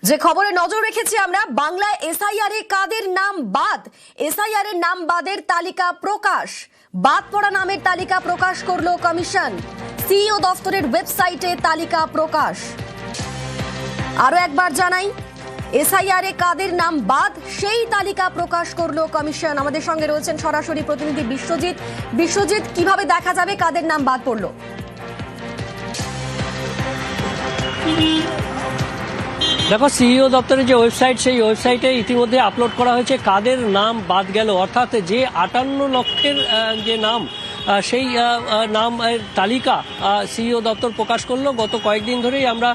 যে খবরে নজর রেখেছি আমরা, বাংলায় এসআইআর এ কাদের নাম বাদ, এসআইআর এর নাম বাদের তালিকা প্রকাশ, বাদ পড়া নামের তালিকা প্রকাশ করলো কমিশন, সিইও দফতরের ওয়েবসাইটে তালিকা প্রকাশ। আরো একবার জানাই, এসআইআর এ কাদের নাম বাদ সেই তালিকা প্রকাশ করলো কমিশন। আমাদের সঙ্গে রয়েছেন সরাসরি প্রতিনিধি বিশ্বজিৎ। বিশ্বজিৎ, কিভাবে দেখা যাবে কাদের নাম বাদ পড়লো? দেখো, সিইও দপ্তরের যে ওয়েবসাইট, সেই ওয়েবসাইটে ইতিমধ্যে আপলোড করা হয়েছে কাদের নাম বাদ গেল, অর্থাৎ যে 58 লক্ষের যে নাম, সেই নামের তালিকা সিইও দপ্তর প্রকাশ করলো। গত কয়েকদিন ধরেই আমরা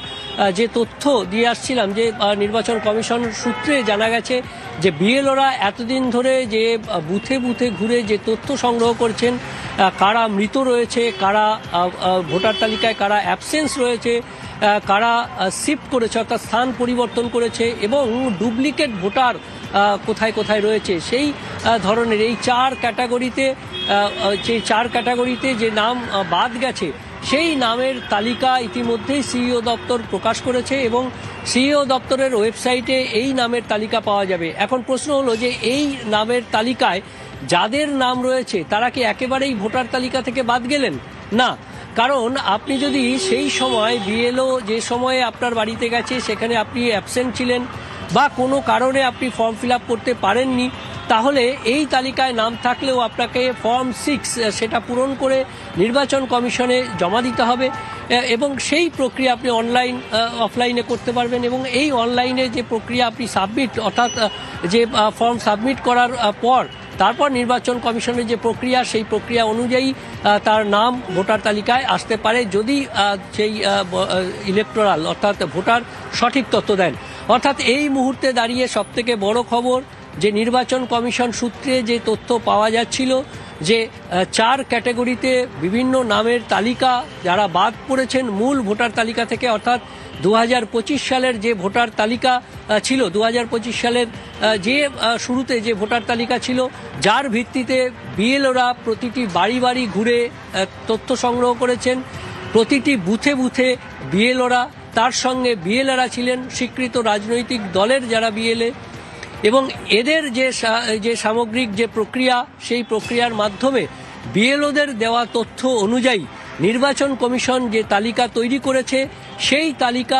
যে তথ্য দিয়ে আসছিলাম, যে নির্বাচন কমিশন সূত্রে জানা গেছে যে বিএলওরা এতদিন ধরে যে বুথে বুথে ঘুরে যে তথ্য সংগ্রহ করছেন, কারা মৃত রয়েছে, কারা ভোটার তালিকায় কারা অ্যাবসেন্স রয়েছে, কারা শিফট করেছে অর্থাৎ স্থান পরিবর্তন করেছে, এবং ডুপ্লিকেট ভোটার কোথায় কোথায় রয়েছে, সেই ধরনের এই চার ক্যাটাগরিতে যে নাম বাদ গেছে সেই নামের তালিকা ইতিমধ্যেই সিইও দপ্তর প্রকাশ করেছে এবং সিইও দপ্তরের ওয়েবসাইটে এই নামের তালিকা পাওয়া যাবে। এখন প্রশ্ন হলো যে এই নামের তালিকায় যাদের নাম রয়েছে তারা কি একেবারেই ভোটার তালিকা থেকে বাদ গেলেন? না, কারণ আপনি যদি সেই সময় বিএলও যে সময়ে আপনার বাড়িতে গেছে সেখানে আপনি অ্যাবসেন্ট ছিলেন বা কোনো কারণে আপনি ফর্ম ফিল আপ করতে পারেননি, তাহলে এই তালিকায় নাম থাকলেও আপনাকে ফর্ম 6 সেটা পূরণ করে নির্বাচন কমিশনে জমা দিতে হবে এবং সেই প্রক্রিয়া আপনি অফলাইনে করতে পারবেন। এবং এই অনলাইনে যে প্রক্রিয়া আপনি সাবমিট, অর্থাৎ যে ফর্ম সাবমিট করার পর তারপর নির্বাচন কমিশনের যে প্রক্রিয়া, সেই প্রক্রিয়া অনুযায়ী তার নাম ভোটার তালিকায় আসতে পারে, যদি সেই ইলেকটোরাল অর্থাৎ ভোটার সঠিক তথ্য দেন। অর্থাৎ এই মুহূর্তে দাঁড়িয়ে সবথেকে বড় খবর যে নির্বাচন কমিশন সূত্রে যে তথ্য পাওয়া যাচ্ছিল যে 4 ক্যাটাগরিতে বিভিন্ন নামের তালিকা যারা বাদ পড়েছেন মূল ভোটার তালিকা থেকে, অর্থাৎ 2025 সালের যে ভোটার তালিকা ছিল, 2025 সালের যে শুরুতে যে ভোটার তালিকা ছিল, যার ভিত্তিতে বিএলওরা প্রতিটি বাড়ি বাড়ি ঘুরে তথ্য সংগ্রহ করেছেন, প্রতিটি বুথে বুথে বিএলওরা, তার সঙ্গে বিএলএরা ছিলেন স্বীকৃত রাজনৈতিক দলের যারা বিএলএ, এবং এদের যে সামগ্রিক যে প্রক্রিয়া, সেই প্রক্রিয়ার মাধ্যমে বিএলওদের দেওয়া তথ্য অনুযায়ী নির্বাচন কমিশন যে তালিকা তৈরি করেছে সেই তালিকা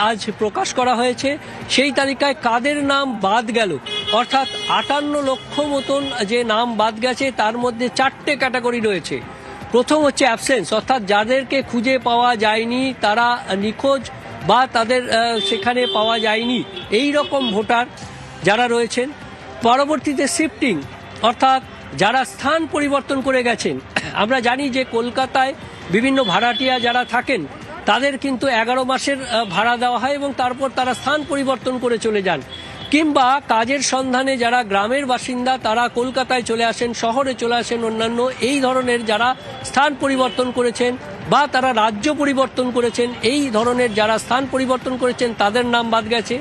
আজ প্রকাশ করা হয়েছে। সেই তালিকায় কাদের নাম বাদ গেল, অর্থাৎ 58 লক্ষ মতন যে নাম বাদ গেছে, তার মধ্যে 4টে ক্যাটাগরি রয়েছে। প্রথম হচ্ছে অ্যাবসেন্স, অর্থাৎ যাদেরকে খুঁজে পাওয়া যায়নি, তারা নিখোঁজ বা তাদের সেখানে পাওয়া যায়নি, এই রকম ভোটার যারা রয়েছেন। পরবর্তীতে শিফটিং, অর্থাৎ যারা স্থান পরিবর্তন করে গেছেন। আমরা জানি যে কলকাতায় বিভিন্ন ভাড়াটিয়া যারা থাকেন তাদের কিন্তু 11 মাসের ভাড়া দেওয়া হয় এবং তারপর তারা স্থান পরিবর্তন করে চলে যান, কিংবা কাজের সন্ধানে যারা গ্রামের বাসিন্দা তারা কলকাতায় চলে আসেন, শহরে চলে আসেন, অন্যান্য এই ধরনের যারা স্থান পরিবর্তন করেছেন বা তারা রাজ্য পরিবর্তন করেছেন, এই ধরনের যারা স্থান পরিবর্তন করেছেন তাদের নাম বাদ গেছে।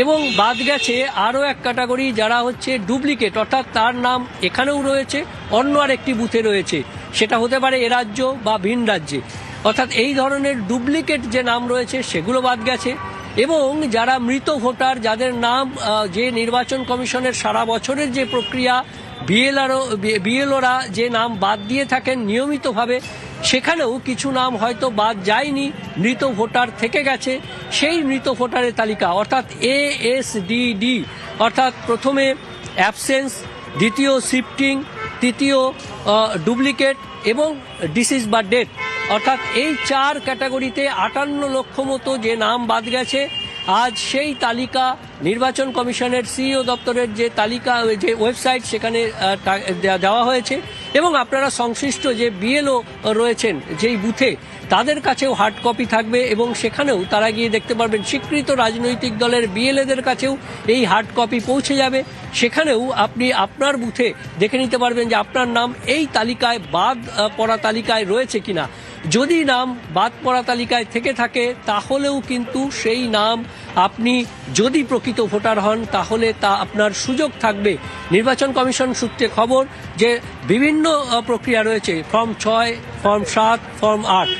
এবং বাদ গেছে আরও এক ক্যাটাগরি, যারা হচ্ছে ডুপ্লিকেট, অর্থাৎ তার নাম এখানেও রয়েছে, অন্য আরেকটি বুথে রয়েছে, সেটা হতে পারে এ রাজ্য বা ভিন রাজ্যে, অর্থাৎ এই ধরনের ডুপ্লিকেট যে নাম রয়েছে সেগুলো বাদ গেছে। এবং যারা মৃত ভোটার, যাদের নাম যে নির্বাচন কমিশনের সারা বছরের যে প্রক্রিয়া, বিএলওরা যে নাম বাদ দিয়ে থাকেন নিয়মিতভাবে, সেখানেও কিছু নাম হয়তো বাদ যায়নি, মৃত ভোটার থেকে গেছে, সেই মৃত ভোটারের তালিকা, অর্থাৎ ASDD, অর্থাৎ প্রথমে অ্যাবসেন্স, দ্বিতীয় শিফটিং, তৃতীয় ডুপ্লিকেট এবং ডিসিজ বা ডেথ, অর্থাৎ এই 4 ক্যাটাগরিতে 58 লক্ষ মতো যে নাম বাদ গেছে। আজ সেই তালিকা নির্বাচন কমিশনের সিইও দপ্তরের যে তালিকা, যে ওয়েবসাইট, সেখানে দেওয়া হয়েছে এবং আপনারা সংশ্লিষ্ট যে বিএলও রয়েছেন যেই বুথে, তাদের কাছেও হার্ড কপি থাকবে এবং সেখানেও তারা গিয়ে দেখতে পারবেন, স্বীকৃত রাজনৈতিক দলের বিএলএদের কাছেও এই হার্ড কপি পৌঁছে যাবে। সেখানেও আপনি আপনার বুথে দেখে নিতে পারবেন যে আপনার নাম এই তালিকায় বাদ পড়া তালিকায় রয়েছে কিনা। যদি নাম বাদ পড়া তালিকায় থেকে থাকে তাহলেও কিন্তু সেই নাম, আপনি যদি প্রকৃত ভোটার হন তাহলে তা আপনার সুযোগ থাকবে। নির্বাচন কমিশন সূত্রে খবর যে বিভিন্ন প্রক্রিয়া রয়েছে, ফর্ম 6, ফর্ম 7, ফর্ম 8,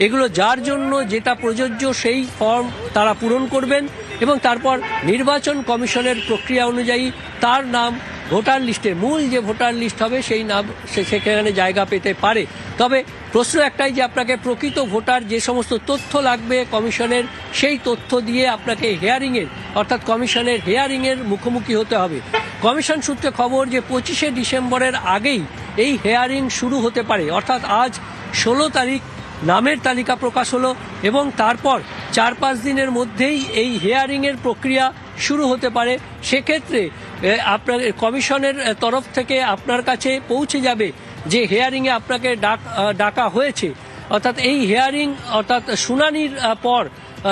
এগুলো যার জন্য যেটা প্রযোজ্য সেই ফর্ম তারা পূরণ করবেন এবং তারপর নির্বাচন কমিশনের প্রক্রিয়া অনুযায়ী তার নাম ভোটার লিস্টে, মূল যে ভোটার লিস্ট হবে সেই নাম সেখানে জায়গা পেতে পারে। তবে প্রশ্ন একটাই যে আপনাকে প্রকৃত ভোটার যে সমস্ত তথ্য লাগবে কমিশনের, সেই তথ্য দিয়ে আপনাকে হিয়ারিংয়ের অর্থাৎ কমিশনের হিয়ারিংয়ের মুখোমুখি হতে হবে। কমিশন সূত্রে খবর যে 25শে ডিসেম্বরের আগেই এই হিয়ারিং শুরু হতে পারে, অর্থাৎ আজ 16 তারিখ নামের তালিকা প্রকাশ হলো এবং তারপর 4-5 দিনের মধ্যেই এই হিয়ারিংয়ের প্রক্রিয়া শুরু হতে পারে। সেক্ষেত্রে আপনার কমিশনের তরফ থেকে আপনার কাছে পৌঁছে যাবে যে হিয়ারিংয়ে আপনাকে ডাকা হয়েছে, অর্থাৎ এই হিয়ারিং অর্থাৎ শুনানির পর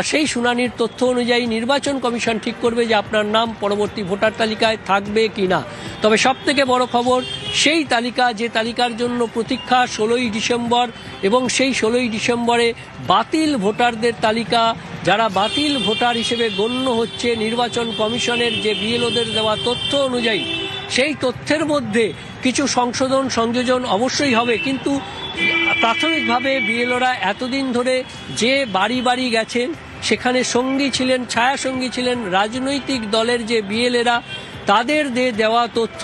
সেই শুনানির তথ্য অনুযায়ী নির্বাচন কমিশন ঠিক করবে যে আপনার নাম পরবর্তী ভোটার তালিকায় থাকবে কি না। তবে সবথেকে বড় খবর, সেই তালিকা যে তালিকার জন্য প্রতীক্ষা 16ই ডিসেম্বর, এবং সেই 16ই ডিসেম্বরে বাতিল ভোটারদের তালিকা, যারা বাতিল ভোটার হিসেবে গণ্য হচ্ছে নির্বাচন কমিশনের যে বিএলওদের দেওয়া তথ্য অনুযায়ী, সেই তথ্যের মধ্যে কিছু সংযোজন অবশ্যই হবে। কিন্তু প্রাথমিকভাবে বিএলওরা এতদিন ধরে যে বাড়ি বাড়ি গেছেন, সেখানে সঙ্গী ছিলেন, ছায়া সঙ্গী ছিলেন রাজনৈতিক দলের যে বিএলএরা, তাদের দেওয়া তথ্য,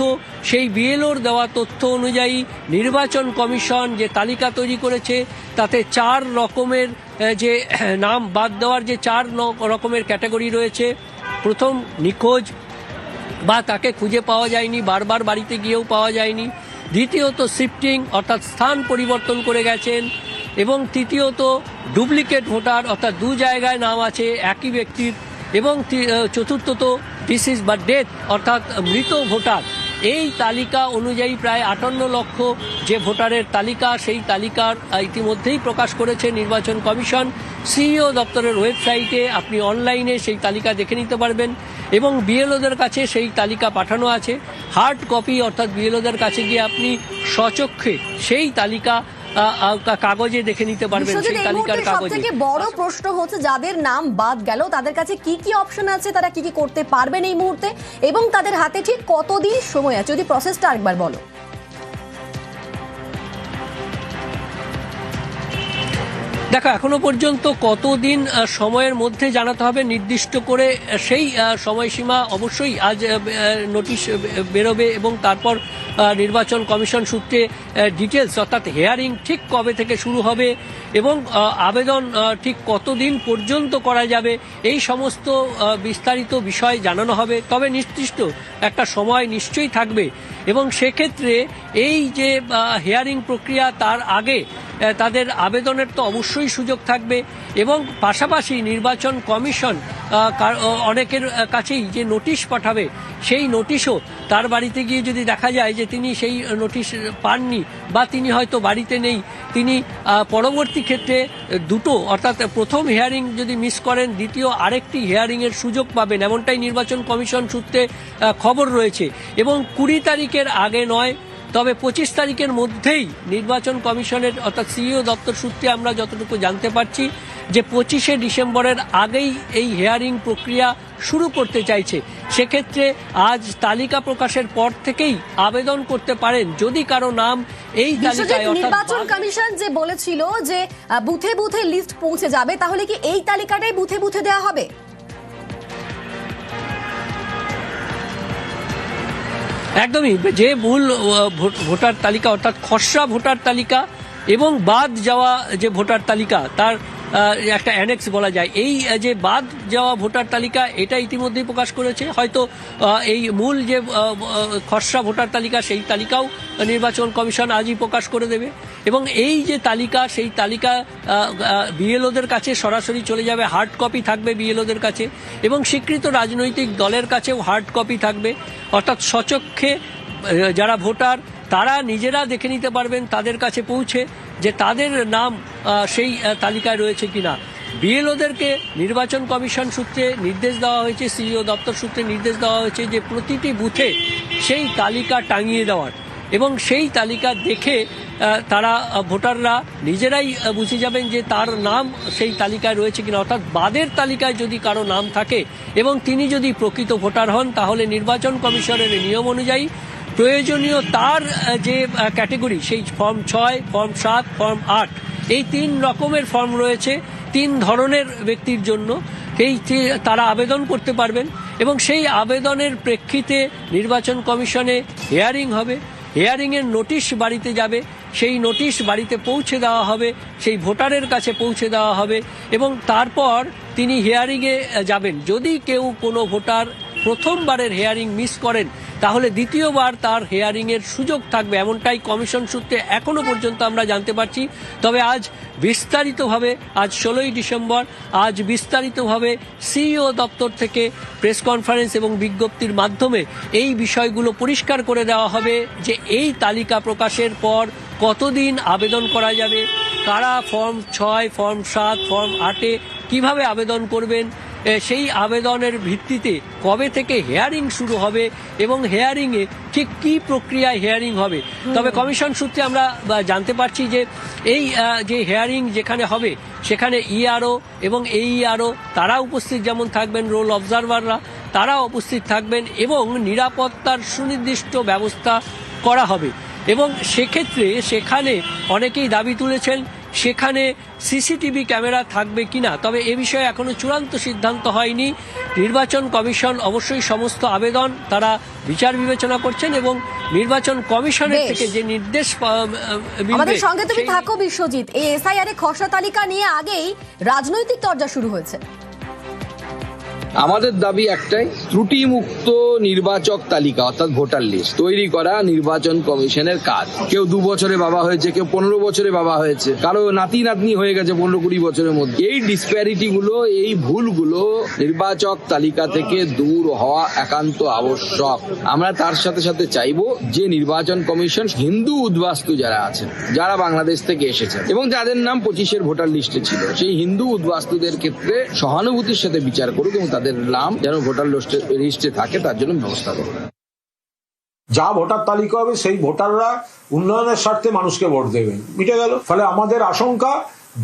সেই বিএলওর দেওয়া তথ্য অনুযায়ী নির্বাচন কমিশন যে তালিকা তৈরি করেছে তাতে 4 রকমের যে নাম বাদ দেওয়ার যে 4 রকমের ক্যাটাগরি রয়েছে। প্রথম, নিখোঁজ বা তাকে খুঁজে পাওয়া যায়নি, বারবার বাড়িতে গিয়েও পাওয়া যায়নি। দ্বিতীয়ত, শিফটিং অর্থাৎ স্থান পরিবর্তন করে গেছেন। এবং তৃতীয়ত, ডুপ্লিকেট ভোটার অর্থাৎ 2 জায়গায় নাম আছে একই ব্যক্তির। এবং চতুর্থত, ডিসিজ বা ডেথ অর্থাৎ মৃত ভোটার। এই তালিকা অনুযায়ী প্রায় 58 লক্ষ যে ভোটারের তালিকা, সেই তালিকার ইতিমধ্যেই প্রকাশ করেছে নির্বাচন কমিশন। সিইও দপ্তরের ওয়েবসাইটে আপনি অনলাইনে সেই তালিকা দেখে নিতে পারবেন এবং বিএলওদের কাছে সেই তালিকা পাঠানো আছে। হার্ড কপি অর্থাৎ বিএলওদের কাছে গিয়ে আপনি স্বচক্ষে সেই তালিকা কাগজে দেখে নিতে পারবেন। সেই তালিকার কাগজে সবথেকে বড় প্রশ্ন হচ্ছে, যাদের নাম বাদ গেল তাদের কাছে কি কি অপশন আছে, তারা কি কি করতে পারবেন এই মুহূর্তে, এবং তাদের হাতে ঠিক কতদিন সময় আছে, যদি প্রসেসটা একবার বলো। দেখো, এখনো পর্যন্ত কতদিন সময়ের মধ্যে জানাতে হবে নির্দিষ্ট করে সেই সময়সীমা অবশ্যই আজ নোটিশ বেরোবে এবং তারপর নির্বাচন কমিশন সূত্রে ডিটেলস অর্থাৎ হিয়ারিং ঠিক কবে থেকে শুরু হবে এবং আবেদন ঠিক কতদিন পর্যন্ত করা যাবে, এই সমস্ত বিস্তারিত বিষয় জানানো হবে। তবে নির্দিষ্ট একটা সময় নিশ্চয়ই থাকবে এবং সেক্ষেত্রে এই যে হিয়ারিং প্রক্রিয়া, তার আগে তাদের আবেদনের তো অবশ্যই সুযোগ থাকবে এবং পাশাপাশি নির্বাচন কমিশন অনেকের কাছেই যে নোটিশ পাঠাবে, সেই নোটিশও তার বাড়িতে গিয়ে যদি দেখা যায় যে তিনি সেই নোটিশ পাননি বা তিনি হয়তো বাড়িতে নেই, তিনি পরবর্তী ক্ষেত্রে দুটো অর্থাৎ প্রথম হিয়ারিং যদি মিস করেন, দ্বিতীয় আরেকটি হিয়ারিংয়ের সুযোগ পাবেন, এমনটাই নির্বাচন কমিশন সূত্রে খবর রয়েছে। এবং 20 তারিখের আগে নয়, তবে 25 তারিখের মধ্যেই নির্বাচন কমিশনের অর্থাৎ সিইও দপ্তর সূত্রে আমরা যতটুকু জানতে পারছি যে 25শে ডিসেম্বরের আগেই এই হিয়ারিং প্রক্রিয়া শুরু করতে চাইছে। সেক্ষেত্রে আজ তালিকা প্রকাশের পর থেকেই আবেদন করতে পারেন যদি কারো নাম এই তালিকায়। নির্বাচন কমিশন যে বলেছিল যে বুথে বুথে লিস্ট পৌঁছে যাবে, তাহলে কি এই তালিকাটাই বুথে বুথে দেওয়া হবে? একদমই, যে মূল ভোটার তালিকা অর্থাৎ খসড়া ভোটার তালিকা এবং বাদ যাওয়া যে ভোটার তালিকা, তার একটা অ্যানেক্স বলা যায়, এই যে বাদ যাওয়া ভোটার তালিকা এটা ইতিমধ্যেই প্রকাশ করেছে। হয়তো এই মূল যে খসড়া ভোটার তালিকা, সেই তালিকাও নির্বাচন কমিশন আজই প্রকাশ করে দেবে এবং এই যে তালিকা, সেই তালিকা বিএলওদের কাছে সরাসরি চলে যাবে, হার্ড কপি থাকবে বিএলওদের কাছে এবং স্বীকৃত রাজনৈতিক দলের কাছেও হার্ড কপি থাকবে। অর্থাৎ স্বচক্ষে যারা ভোটার তারা নিজেরা দেখে নিতে পারবেন তাদের কাছে পৌঁছে যে তাদের নাম সেই তালিকায় রয়েছে কিনা। বিএলওদেরকে নির্বাচন কমিশন সূত্রে নির্দেশ দেওয়া হয়েছে, সিইও দপ্তর সূত্রে নির্দেশ দেওয়া হয়েছে যে প্রতিটি বুথে সেই তালিকা টাঙিয়ে দেওয়ার এবং সেই তালিকা দেখে তারা ভোটাররা নিজেরাই বুঝে যাবেন যে তার নাম সেই তালিকায় রয়েছে কিনা। অর্থাৎ বাদের তালিকায় যদি কারো নাম থাকে এবং তিনি যদি প্রকৃত ভোটার হন, তাহলে নির্বাচন কমিশনের নিয়ম অনুযায়ী প্রয়োজনীয় তার যে ক্যাটেগরি, সেই ফর্ম 6, ফর্ম 7, ফর্ম 8, এই 3 রকমের ফর্ম রয়েছে 3 ধরনের ব্যক্তির জন্য। তারা আবেদন করতে পারবেন এবং সেই আবেদনের প্রেক্ষিতে নির্বাচন কমিশনে হিয়ারিং হবে। হিয়ারিংয়ের নোটিশ বাড়িতে যাবে, সেই নোটিশ বাড়িতে পৌঁছে দেওয়া হবে, সেই ভোটারের কাছে পৌঁছে দেওয়া হবে এবং তারপর তিনি হিয়ারিংয়ে যাবেন। যদি কেউ কোনো ভোটার প্রথমবারের হিয়ারিং মিস করেন তাহলে দ্বিতীয়বার তার হিয়ারিংয়ের সুযোগ থাকবে, এমনটাই কমিশন সূত্রে এখনো পর্যন্ত আমরা জানতে পারছি। তবে আজ বিস্তারিতভাবে, আজ 16ই ডিসেম্বর, আজ বিস্তারিতভাবে সিইও দপ্তর থেকে প্রেস কনফারেন্স এবং বিজ্ঞপ্তির মাধ্যমে এই বিষয়গুলো পরিষ্কার করে দেওয়া হবে যে এই তালিকা প্রকাশের পর কতদিন আবেদন করা যাবে, কারা ফর্ম 6, ফর্ম 7, ফর্ম 8-এ কীভাবে আবেদন করবেন, সেই আবেদনের ভিত্তিতে কবে থেকে হিয়ারিং শুরু হবে এবং হিয়ারিংয়ে ঠিক কী প্রক্রিয়ায় হিয়ারিং হবে। তবে কমিশন সূত্রে আমরা জানতে পারছি যে এই যে হিয়ারিং যেখানে হবে সেখানে ইআরও এবং এইআরও তারা উপস্থিত যেমন থাকবেন, রোল অবজারভাররা তারা উপস্থিত থাকবেন এবং নিরাপত্তার সুনির্দিষ্ট ব্যবস্থা করা হবে। এবং সেক্ষেত্রে সেখানে অনেকেই দাবি তুলেছেন সেখানে সিসিটিভি ক্যামেরা থাকবে কিনা, তবে এ বিষয়ে এখনো চূড়ান্ত সিদ্ধান্ত হয়নি। নির্বাচন কমিশন অবশ্যই সমস্ত আবেদন তারা বিচার বিবেচনা করছেন এবং নির্বাচন কমিশনের থেকে যে নির্দেশ আমাদের সঙ্গে তুমি থাকো বিশ্বজিৎ। এই এসআইআর এর খসড়া তালিকা নিয়ে আগেই রাজনৈতিক চর্চা শুরু হয়েছে। আমাদের দাবি একটাই, ত্রুটিমুক্ত নির্বাচক তালিকা অর্থাৎ ভোটার লিস্ট তৈরি করা নির্বাচন কমিশনের কাজ। কেউ 2 বছরে বাবা হয়েছে, কেউ 15 বছরে বাবা হয়েছে, কারো নাতি নাতনি হয়ে গেছে 15-20 বছরের মধ্যে। এই ডিসপ্যারিটি গুলো, এই ভুলগুলো নির্বাচক তালিকা থেকে দূর হওয়া একান্ত আবশ্যক। আমরা তার সাথে সাথে চাইবো যে নির্বাচন কমিশন হিন্দু উদ্বাস্তু যারা আছেন, যারা বাংলাদেশ থেকে এসেছেন এবং যাদের নাম 25-এর ভোটার লিস্টে ছিল, সেই হিন্দু উদ্বাস্তুদের ক্ষেত্রে সহানুভূতির সাথে বিচার করুক এবং তাদের নাম যেন ভোটার লিস্টে থাকে তার জন্য ব্যবস্থা করবে। যা ভোটার তালিকা হবে সেই ভোটাররা উন্নয়নের স্বার্থে মানুষকে ভোট দেবেন, মিটে গেল। ফলে আমাদের আশঙ্কা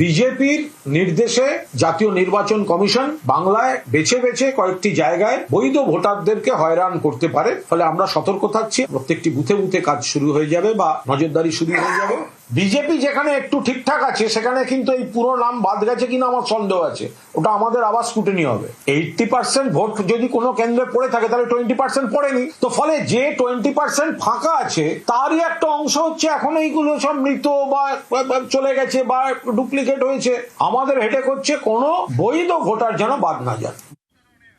বিজেপির নির্দেশে জাতীয় নির্বাচন কমিশন বাংলায় বেছে বেছে কয়েকটি জায়গায় বৈধ ভোটারদেরকে হয়রান করতে পারে। ফলে আমরা সতর্ক থাকছি, প্রত্যেকটি বুথে বুথে কাজ শুরু হয়ে যাবে বা নজরদারি শুরু হয়ে যাবে। বিজেপি যেখানে একটু ঠিকঠাক আছে সেখানে কিন্তু এই পুরো নাম বাদ গেছে কিনা আমার সন্দেহ আছে, ওটা আমাদের আবার স্ক্রুটিনি হবে। 80% ভোট যদি কোনো কেন্দ্রে পড়ে থাকে তাহলে 20% পড়েনি, তো ফলে যে 20% ফাঁকা আছে তারই একটা অংশ হচ্ছে এখন এইগুলো সব মৃত বা চলে গেছে বা ডুপ্লিকেট হয়েছে। আমাদের হেডেক হচ্ছে কোনো বৈধ ভোটার যেন বাদ না যায়।